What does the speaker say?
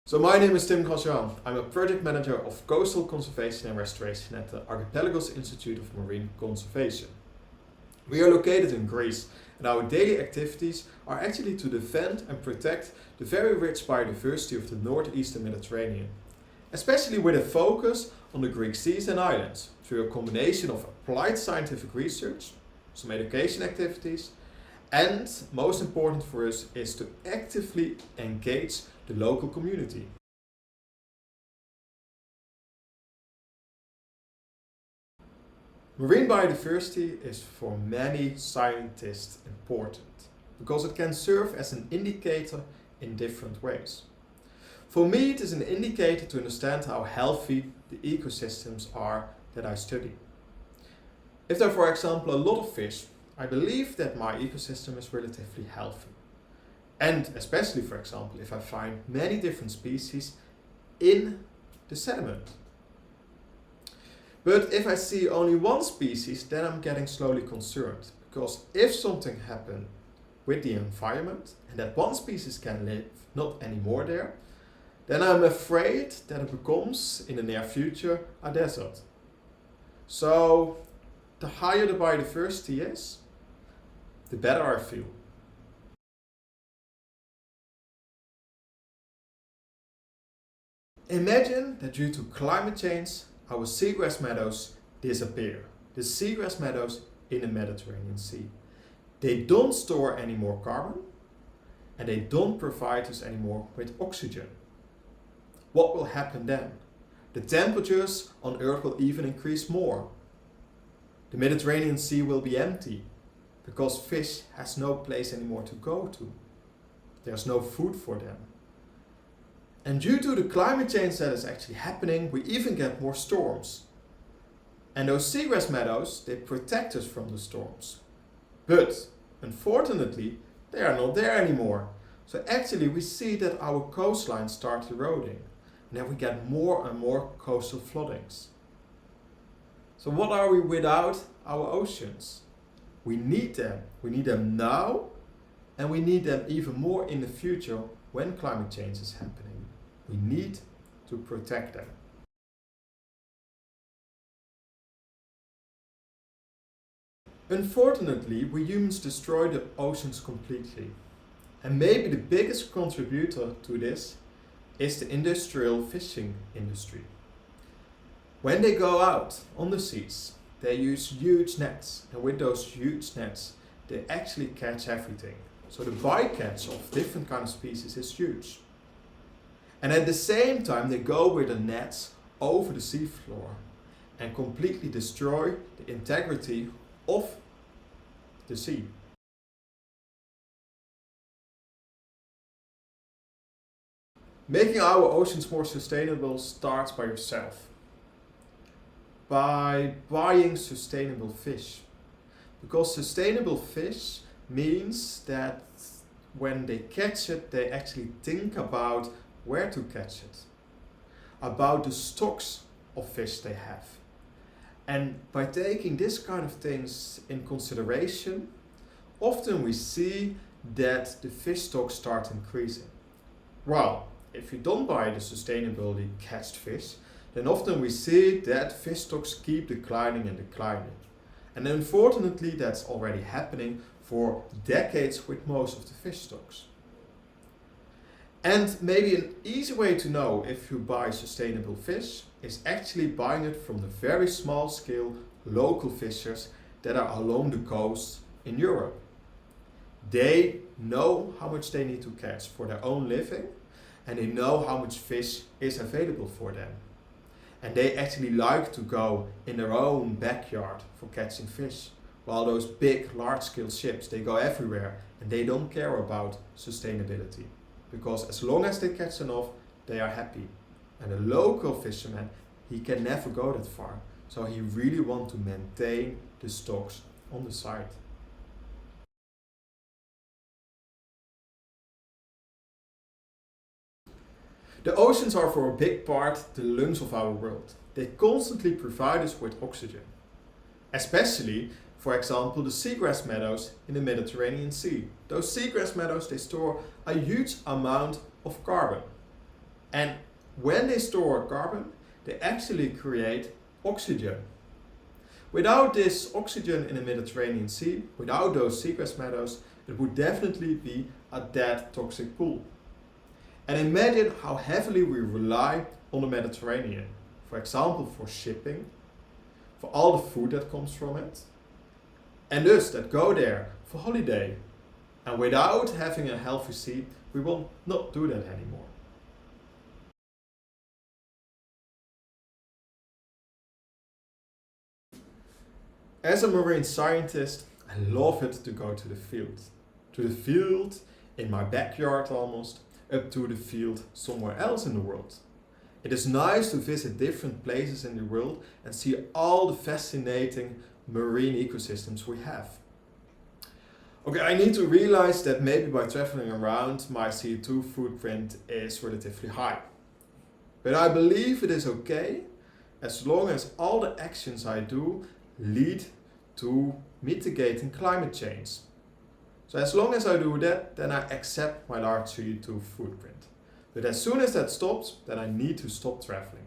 So my name is Grandjean. I'm a project manager of coastal conservation and restoration at the Archipelagos Institute of Marine Conservation. We are located in Greece and our daily activities are actually to defend and protect the very rich biodiversity of the northeastern Mediterranean, especially with a focus on the Greek seas and islands through a combination of applied scientific research, some education activities, and most important for us is to actively engage the local community. Marine biodiversity is for many scientists important because it can serve as an indicator in different ways. For me, it is an indicator to understand how healthy the ecosystems are that I study. If there are, for example, a lot of fish, I believe that my ecosystem is relatively healthy. And especially, for example, if I find many different species in the sediment. But if I see only one species, then I'm getting slowly concerned. Because if something happens with the environment and that one species can live not anymore there, then I'm afraid that it becomes, in the near future, a desert. So the higher the biodiversity is, the better I feel. Imagine that due to climate change, our seagrass meadows disappear. The seagrass meadows in the Mediterranean Sea. They don't store any more carbon and they don't provide us anymore with oxygen. What will happen then? The temperatures on Earth will even increase more. The Mediterranean Sea will be empty because fish has no place anymore to go to. There's no food for them. And due to the climate change that is actually happening, we even get more storms. And those seagrass meadows, they protect us from the storms. But, unfortunately, they are not there anymore. So actually we see that our coastlines start eroding. And then we get more and more coastal floodings. So what are we without our oceans? We need them. We need them now, and we need them even more in the future when climate change is happening. We need to protect them. Unfortunately, we humans destroy the oceans completely. And maybe the biggest contributor to this is the industrial fishing industry. When they go out on the seas, they use huge nets, and with those huge nets, they actually catch everything. So the bycatch of different kind of species is huge. And at the same time, they go with the nets over the seafloor and completely destroy the integrity of the sea. Making our oceans more sustainable starts by yourself. By buying sustainable fish. Because sustainable fish means that when they catch it, they actually think about where to catch it, about the stocks of fish they have. And by taking this kind of things in consideration, often we see that the fish stocks start increasing. Well, if you don't buy the sustainably catched fish, then often we see that fish stocks keep declining and declining. And unfortunately that's already happening for decades with most of the fish stocks. And maybe an easy way to know if you buy sustainable fish is actually buying it from the very small scale local fishers that are along the coast in Europe. They know how much they need to catch for their own living and they know how much fish is available for them. And they actually like to go in their own backyard for catching fish. While those big, large-scale ships, they go everywhere and they don't care about sustainability. Because as long as they catch enough, they are happy. And a local fisherman, he can never go that far. So he really wants to maintain the stocks on the side. The oceans are for a big part the lungs of our world. They constantly provide us with oxygen. Especially, for example, the seagrass meadows in the Mediterranean Sea. Those seagrass meadows, they store a huge amount of carbon. And when they store carbon, they actually create oxygen. Without this oxygen in the Mediterranean Sea, without those seagrass meadows, it would definitely be a dead toxic pool. And imagine how heavily we rely on the Mediterranean, for example for shipping, for all the food that comes from it, and us that go there for holiday. And without having a healthy sea, we will not do that anymore. As a marine scientist, I love it to go to the field. To the field, in my backyard almost, up to the field somewhere else in the world. It is nice to visit different places in the world and see all the fascinating marine ecosystems we have. Okay, I need to realize that maybe by traveling around my CO2 footprint is relatively high. But I believe it is okay as long as all the actions I do lead to mitigating climate change. So as long as I do that, then I accept my large CO2 footprint. But as soon as that stops, then I need to stop traveling.